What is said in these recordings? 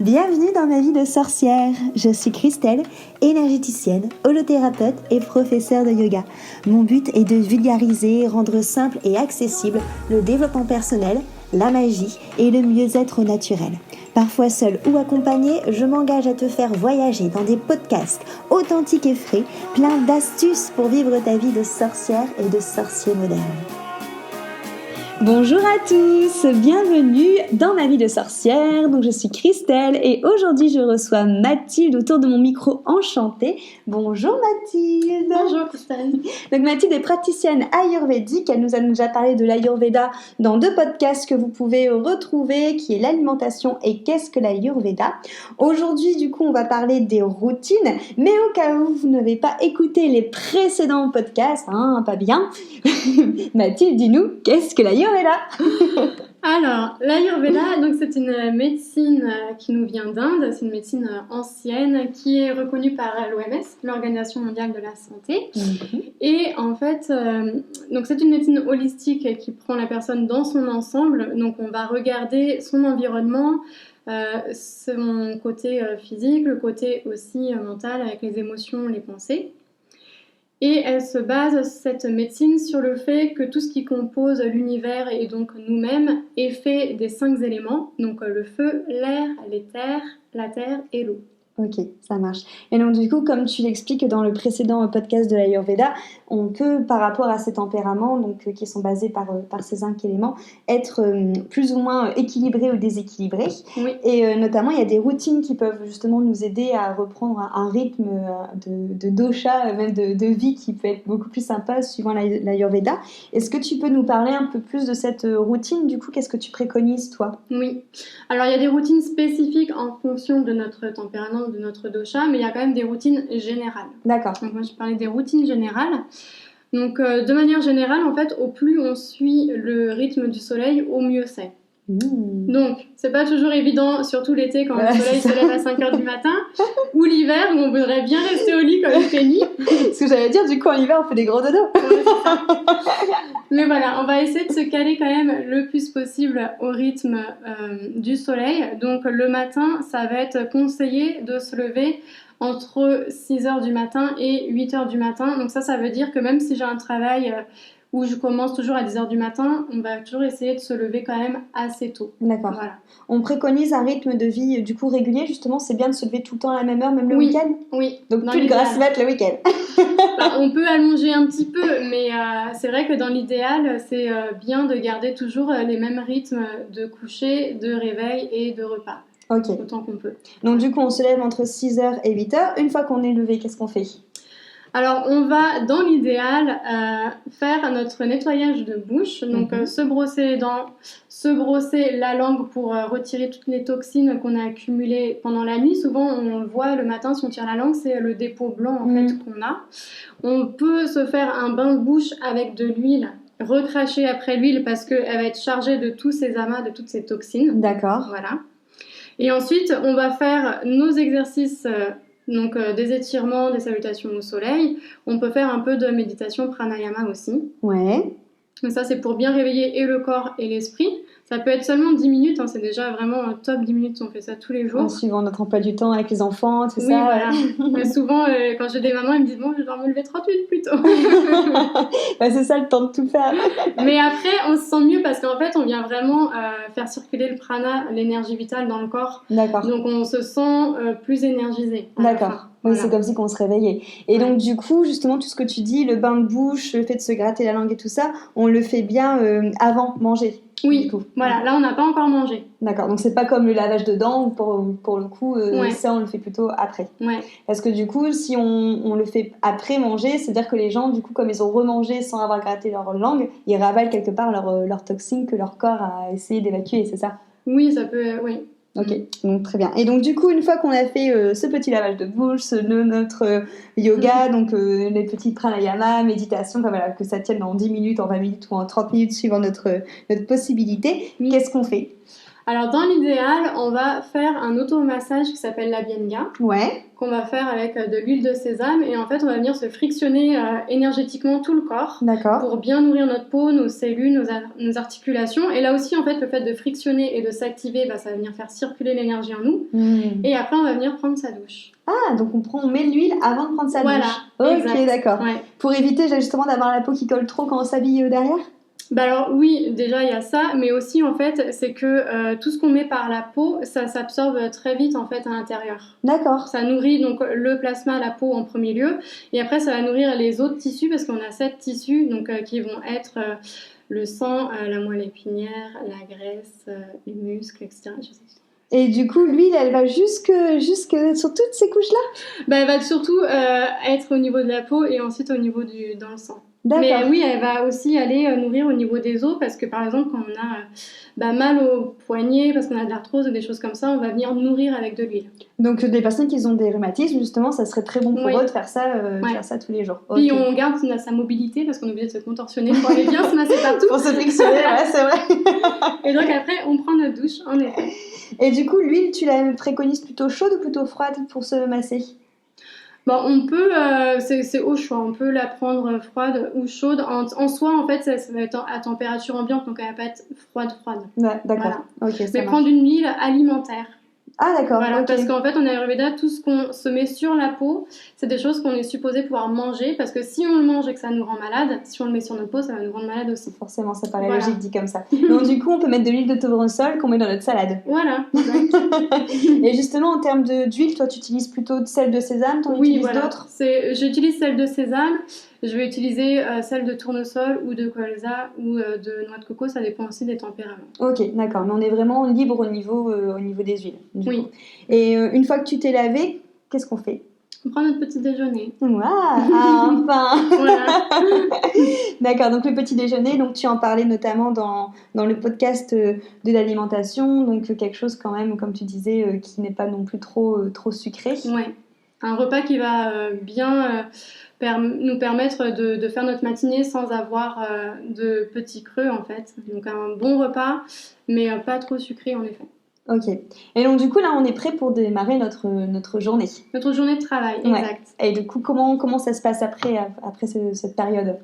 Bienvenue dans ma vie de sorcière. Je suis Christelle, énergéticienne, holothérapeute et professeure de yoga. Mon but est de vulgariser, rendre simple et accessible le développement personnel, la magie et le mieux-être naturel. Parfois seule ou accompagnée, je m'engage à te faire voyager dans des podcasts authentiques et frais, plein d'astuces pour vivre ta vie de sorcière et de sorcier moderne. Bonjour à tous, bienvenue dans ma vie de sorcière. Donc je suis Christelle et aujourd'hui je reçois Mathilde autour de mon micro enchantée. Bonjour Mathilde. Bonjour Christelle. Donc Mathilde est praticienne ayurvédique. Elle nous a déjà parlé de l'ayurveda dans 2 podcasts que vous pouvez retrouver, qui est l'alimentation et qu'est-ce que l'ayurveda. Aujourd'hui du coup on va parler des routines, mais au cas où vous n'avez pas écouté les précédents podcasts, pas bien, Mathilde, dis-nous, qu'est-ce que l'ayurveda? Alors, l'ayurveda, donc c'est une médecine qui nous vient d'Inde, c'est une médecine ancienne qui est reconnue par l'OMS, l'Organisation mondiale de la santé. Et en fait, donc c'est une médecine holistique qui prend la personne dans son ensemble. Donc on va regarder son environnement, son côté physique, le côté aussi mental avec les émotions, les pensées. Et elle se base, cette médecine, sur le fait que tout ce qui compose l'univers et donc nous-mêmes est fait des 5 éléments, donc le feu, l'air, l'éther, la terre et l'eau. Ok, ça marche. Et donc du coup, comme tu l'expliques dans le précédent podcast de l'Ayurveda, on peut, par rapport à ces tempéraments, donc qui sont basés par ces 5 éléments, être plus ou moins équilibrés ou déséquilibrés. Oui. Et notamment, il y a des routines qui peuvent justement nous aider à reprendre un rythme de dosha, même de vie, qui peut être beaucoup plus sympa suivant l'Ayurveda. Est-ce que tu peux nous parler un peu plus de cette routine? Du coup, qu'est-ce que tu préconises, toi? Oui. Alors, il y a des routines spécifiques en fonction de notre tempérament, de notre dosha, mais il y a quand même des routines générales. D'accord. Donc moi je parlais des routines générales. Donc de manière générale, en fait, au plus on suit le rythme du soleil, au mieux c'est. Donc c'est pas toujours évident, surtout l'été quand le soleil se lève à 5h du matin, ou l'hiver où on voudrait bien rester au lit quand il fait nuit. Ce que j'allais dire, du coup en hiver on fait des gros dodos. Ouais, c'est ça. Mais voilà, on va essayer de se caler quand même le plus possible au rythme du soleil. Donc le matin, ça va être conseillé de se lever entre 6h du matin et 8h du matin. Donc ça veut dire que même si j'ai un travail où je commence toujours à 10h du matin, on va toujours essayer de se lever quand même assez tôt. D'accord. Voilà. On préconise un rythme de vie du coup régulier, justement, c'est bien de se lever tout le temps à la même heure, même le week-end? Oui. Donc plus de grasse mat le week-end. On peut allonger un petit peu, mais c'est vrai que dans l'idéal, c'est bien de garder toujours les mêmes rythmes de coucher, de réveil et de repas. Ok. Autant qu'on peut. Donc du coup, on se lève entre 6h et 8h. Une fois qu'on est levé, qu'est-ce qu'on fait? Alors, on va, dans l'idéal, faire notre nettoyage de bouche. Donc, se brosser les dents, se brosser la langue pour retirer toutes les toxines qu'on a accumulées pendant la nuit. Souvent, on le voit le matin, si on tire la langue, c'est le dépôt blanc en fait qu'on a. On peut se faire un bain de bouche avec de l'huile, recracher après l'huile parce qu'elle va être chargée de tous ces amas, de toutes ces toxines. D'accord. Voilà. Et ensuite, on va faire nos exercices... Donc des étirements, des salutations au soleil. On peut faire un peu de méditation pranayama aussi. Ouais. Mais ça, c'est pour bien réveiller et le corps et l'esprit. Ça peut être seulement 10 minutes, c'est déjà vraiment top 10 minutes si on fait ça tous les jours. En suivant notre emploi du temps avec les enfants, tout ça. Oui, voilà. Mais souvent, quand j'ai des mamans, ils me disent « Bon, je dois me lever 30 minutes plus tôt. » C'est ça le temps de tout faire. Mais après, on se sent mieux parce qu'en fait, on vient vraiment faire circuler le prana, l'énergie vitale dans le corps. D'accord. Donc, on se sent plus énergisé. D'accord. Oui, voilà. C'est comme si qu'on se réveillait. Et donc, du coup, justement, tout ce que tu dis, le bain de bouche, le fait de se gratter la langue et tout ça, on le fait bien avant manger. Oui, voilà, là on n'a pas encore mangé. D'accord, donc c'est pas comme le lavage de dents, pour le coup, ça on le fait plutôt après. Ouais. Parce que du coup, si on le fait après manger, c'est-à-dire que les gens, du coup, comme ils ont remangé sans avoir gratté leur langue, ils ravalent quelque part leur toxine que leur corps a essayé d'évacuer, c'est ça? Oui, ça peut, oui. Ok, donc très bien. Et donc du coup, une fois qu'on a fait ce petit lavage de bouche, notre yoga, donc les petits pranayama, méditation, voilà, que ça tienne en 10 minutes, en 20 minutes ou en 30 minutes suivant notre possibilité, qu'est-ce qu'on fait? Alors, dans l'idéal, on va faire un automassage qui s'appelle la Bienga, Ouais, qu'on va faire avec de l'huile de sésame. Et en fait, on va venir se frictionner énergétiquement tout le corps d'accord. pour bien nourrir notre peau, nos cellules, nos articulations. Et là aussi, en fait, le fait de frictionner et de s'activer, ça va venir faire circuler l'énergie en nous. Et après, on va venir prendre sa douche. Ah, donc on met l'huile avant de prendre sa Voilà, douche. Ok, exact. d'accord. Ouais. Pour éviter justement d'avoir la peau qui colle trop quand on s'habille derrière? Alors oui, déjà il y a ça, mais aussi en fait c'est que tout ce qu'on met par la peau, ça s'absorbe très vite en fait à l'intérieur. D'accord. Ça nourrit donc le plasma, la peau en premier lieu, et après ça va nourrir les autres tissus parce qu'on a 7 tissus donc qui vont être le sang, la moelle épinière, la graisse, les muscles, etc. Et du coup, l'huile, elle va jusque sur toutes ces couches-là? Elle va surtout être au niveau de la peau et ensuite au niveau dans le sang. D'accord. Mais oui, elle va aussi aller nourrir au niveau des os parce que par exemple quand on a mal au poignet parce qu'on a de l'arthrose ou des choses comme ça, on va venir nourrir avec de l'huile. Donc des personnes qui ont des rhumatismes, justement, ça serait très bon pour eux de faire ça tous les jours. Puis Okay. on garde sa mobilité parce qu'on est obligé de se contorsionner pour aller bien se masser partout. Pour se frictionner, ouais, c'est vrai. Et donc après, on prend notre douche, en effet. Et du coup, l'huile, tu la préconises plutôt chaude ou plutôt froide pour se masser? On peut, c'est au choix, on peut la prendre froide ou chaude. En soi, en fait, ça va être à température ambiante, donc elle va pas être froide. Ouais, d'accord. Voilà. Okay, mais prendre une huile alimentaire. Ah d'accord. Voilà, okay. Parce qu'en fait, en Ayurveda, tout ce qu'on se met sur la peau, c'est des choses qu'on est supposé pouvoir manger, parce que si on le mange et que ça nous rend malade, si on le met sur notre peau, ça va nous rendre malade aussi. Forcément, ça paraît logique dit comme ça. Donc du coup, on peut mettre de l'huile de tournesol qu'on met dans notre salade. Voilà. Et justement, en termes d'huile, toi, tu utilises plutôt celle de sésame, t'en utilises d'autres? J'utilise celle de sésame. Je vais utiliser celle de tournesol ou de colza ou de noix de coco, ça dépend aussi des tempéraments. Ok, d'accord, mais on est vraiment libre au niveau des huiles. Oui. Coup. Et une fois que tu t'es lavé, qu'est-ce qu'on fait? On prend notre petit déjeuner. Waouh, enfin. Voilà. D'accord, donc le petit déjeuner, donc tu en parlais notamment dans le podcast de l'alimentation, donc quelque chose quand même, comme tu disais, qui n'est pas non plus trop sucré. Ouais. Un repas qui va bien nous permettre de faire notre matinée sans avoir de petits creux en fait. Donc un bon repas, mais pas trop sucré en effet. Ok. Et donc du coup là on est prêt pour démarrer notre journée. Notre journée de travail, exact. Et du coup comment ça se passe après cette période?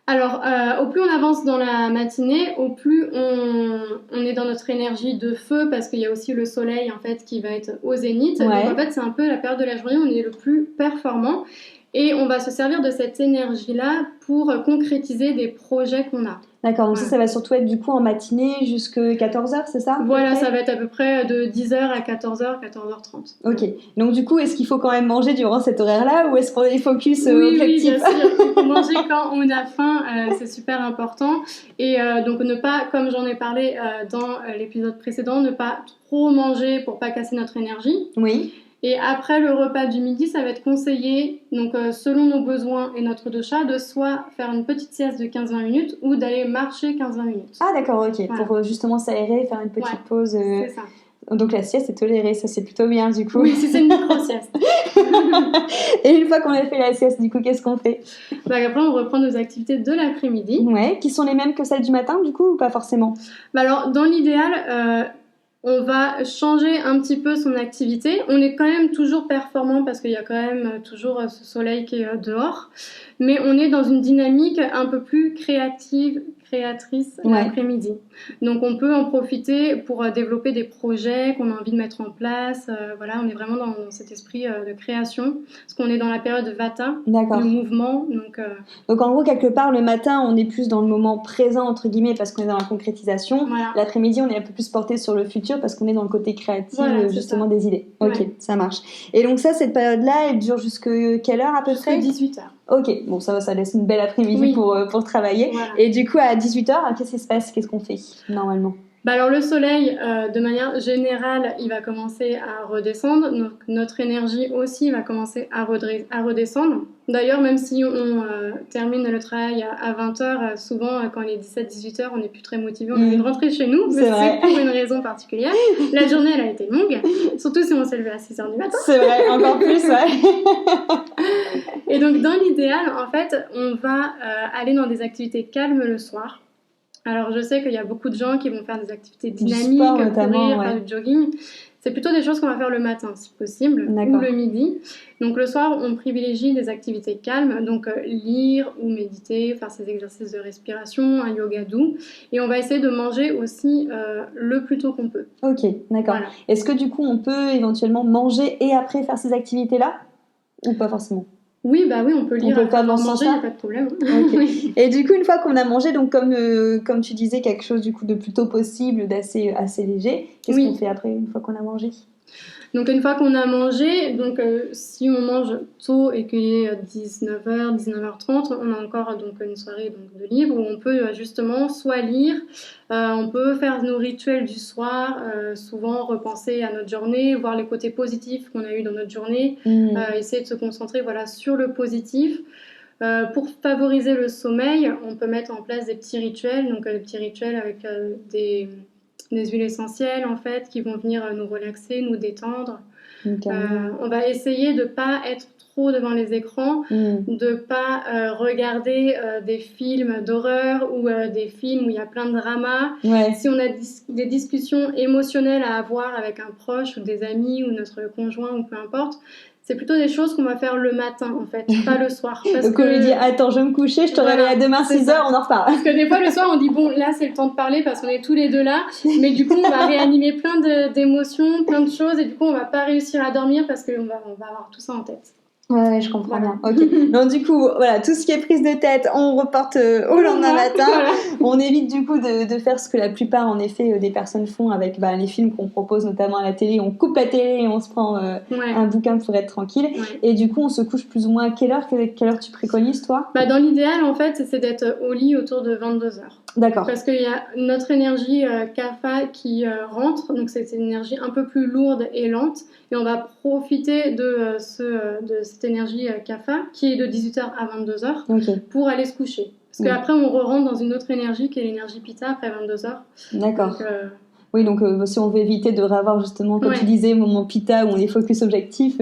Alors, au plus on avance dans la matinée, au plus on est dans notre énergie de feu parce qu'il y a aussi le soleil en fait qui va être au zénith. Ouais. Donc en fait c'est un peu la période de la journée où on est le plus performant et on va se servir de cette énergie-là pour concrétiser des projets qu'on a. D'accord, donc ça va surtout être du coup en matinée jusqu'à 14h, c'est ça? Voilà, ça va être à peu près de 10h à 14h, 14h30. Ok, donc du coup, est-ce qu'il faut quand même manger durant cet horaire-là ou est-ce qu'on est focus oui, objectif? Oui, bien sûr, il faut manger quand on a faim, c'est super important. Et donc ne pas, comme j'en ai parlé dans l'épisode précédent, ne pas trop manger pour pas casser notre énergie. Oui. Et après le repas du midi, ça va être conseillé, donc selon nos besoins et notre dosha, de soit faire une petite sieste de 15-20 minutes ou d'aller marcher 15-20 minutes. Ah d'accord, ok, voilà. Pour justement s'aérer, faire une petite pause. C'est ça. Donc la sieste est tolérée, ça c'est plutôt bien du coup. Oui, si c'est une micro-sieste. Et une fois qu'on a fait la sieste, du coup, qu'est-ce qu'on fait? Après, on reprend nos activités de l'après-midi. Ouais, qui sont les mêmes que celles du matin du coup ou pas forcément? Alors, dans l'idéal... on va changer un petit peu son activité. On est quand même toujours performant parce qu'il y a quand même toujours ce soleil qui est dehors. Mais on est dans une dynamique un peu plus créatrice l'après-midi. Donc on peut en profiter pour développer des projets qu'on a envie de mettre en place. Voilà, on est vraiment dans cet esprit de création. Parce qu'on est dans la période de Vata, le mouvement. Donc en gros, quelque part, le matin, on est plus dans le moment présent, entre guillemets, parce qu'on est dans la concrétisation. Voilà. L'après-midi, on est un peu plus porté sur le futur parce qu'on est dans le côté créatif, justement, des idées. Ok, ça marche. Et donc ça, cette période-là, elle dure jusqu'à quelle heure à peu près? 18h. Ok, bon ça laisse une belle après-midi pour travailler. Voilà. Et du coup, à 18h, qu'est-ce qui se passe? Qu'est-ce qu'on fait normalement? Alors le soleil, de manière générale, il va commencer à redescendre. Donc, notre énergie aussi va commencer à redescendre. D'ailleurs, même si on termine le travail à 20h, souvent quand il est 17-18h, on n'est plus très motivé, on a envie de rentrer chez nous, mais c'est pour une raison particulière. La journée, elle a été longue, surtout si on s'est levé à 6h du matin. C'est vrai, encore plus, Et donc, dans l'idéal, en fait, on va aller dans des activités calmes le soir. Alors, je sais qu'il y a beaucoup de gens qui vont faire des activités Du dynamiques, sport, notamment, courir, ouais. faire du jogging. C'est plutôt des choses qu'on va faire le matin, si possible, D'accord. ou le midi. Donc, le soir, on privilégie des activités calmes, donc lire ou méditer, faire ces exercices de respiration, un yoga doux. Et on va essayer de manger aussi le plus tôt qu'on peut. Ok, d'accord. Voilà. Est-ce que du coup, on peut éventuellement manger et après faire ces activités-là ou pas forcément? Oui, on peut lire peut après pas dans avoir ce mangé, il sens-là n'y a pas de problème. Ok. Oui. Et du coup, une fois qu'on a mangé, donc comme tu disais, quelque chose du coup de plutôt possible, d'assez assez léger, qu'est-ce Oui. qu'on fait après une fois qu'on a mangé? Donc une fois qu'on a mangé, si on mange tôt et qu'il est 19h, 19h30, on a encore donc une soirée de livres où on peut justement soit lire, on peut faire nos rituels du soir, souvent repenser à notre journée, voir les côtés positifs qu'on a eu dans notre journée, essayer de se concentrer sur le positif. Pour favoriser le sommeil, on peut mettre en place des petits rituels, donc des petits rituels avec des huiles essentielles en fait qui vont venir nous relaxer, nous détendre. On va essayer de ne pas être trop devant les écrans, de ne pas regarder des films d'horreur ou des films où il y a plein de drama. Ouais. Si on a des discussions émotionnelles à avoir avec un proche ou des amis ou notre conjoint ou peu importe, c'est plutôt des choses qu'on va faire le matin en fait, pas le soir. Donc on lui dit attends, je vais me coucher, je te réveille à demain 6h, on en reparle. Parce que des fois le soir on dit bon là c'est le temps de parler parce qu'on est tous les deux là, mais du coup on va réanimer plein d'émotions, plein de choses et du coup on va pas réussir à dormir parce qu'on va avoir tout ça en tête. Ouais, je comprends bien. Ok. Donc du coup, voilà, tout ce qui est prise de tête, on reporte au lendemain matin. Voilà. On évite du coup de faire ce que la plupart, en effet, des personnes font avec les films qu'on propose notamment à la télé. On coupe la télé et on se prend un bouquin pour être tranquille. Ouais. Et du coup, on se couche plus ou moins à quelle heure tu préconises, toi? Dans l'idéal, en fait, c'est d'être au lit autour de 22h. D'accord. Parce qu'il y a notre énergie kapha qui rentre, donc c'est une énergie un peu plus lourde et lente, et on va profiter de cette énergie kapha qui est de 18h à 22h pour aller se coucher. Parce qu'après, on re-rentre dans une autre énergie qui est l'énergie pitta après 22h. D'accord. Oui, donc si on veut éviter de revoir justement, comme tu disais, moment pitta où on est focus objectif,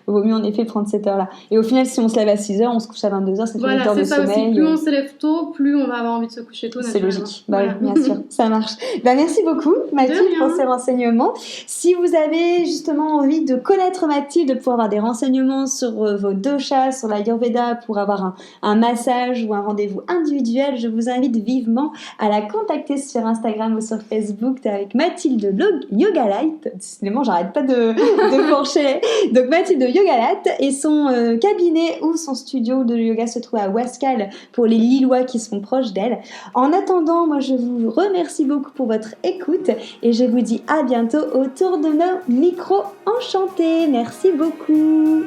vaut mieux en effet prendre cette heure-là. Et au final, si on se lève à 6h, on se couche à 22h, ça fait 8 heures de sommeil. Aussi. Plus on se lève tôt, plus on va avoir envie de se coucher tôt. C'est logique, bien sûr, ça marche. Merci beaucoup Mathilde pour ces renseignements. Si vous avez justement envie de connaître Mathilde, de pouvoir avoir des renseignements sur vos doshas, sur l'Ayurveda, pour avoir un massage ou un rendez-vous individuel, je vous invite vivement à la contacter sur Instagram ou sur Facebook avec Mathilde Yoga Light. Décidément, j'arrête pas de pencher. Donc Mathilde Yoga Light et son cabinet ou son studio de yoga se trouve à Wascal pour les Lillois qui sont proches d'elle. En attendant, moi je vous remercie beaucoup pour votre écoute et je vous dis à bientôt autour de nos micros enchantés. Merci beaucoup.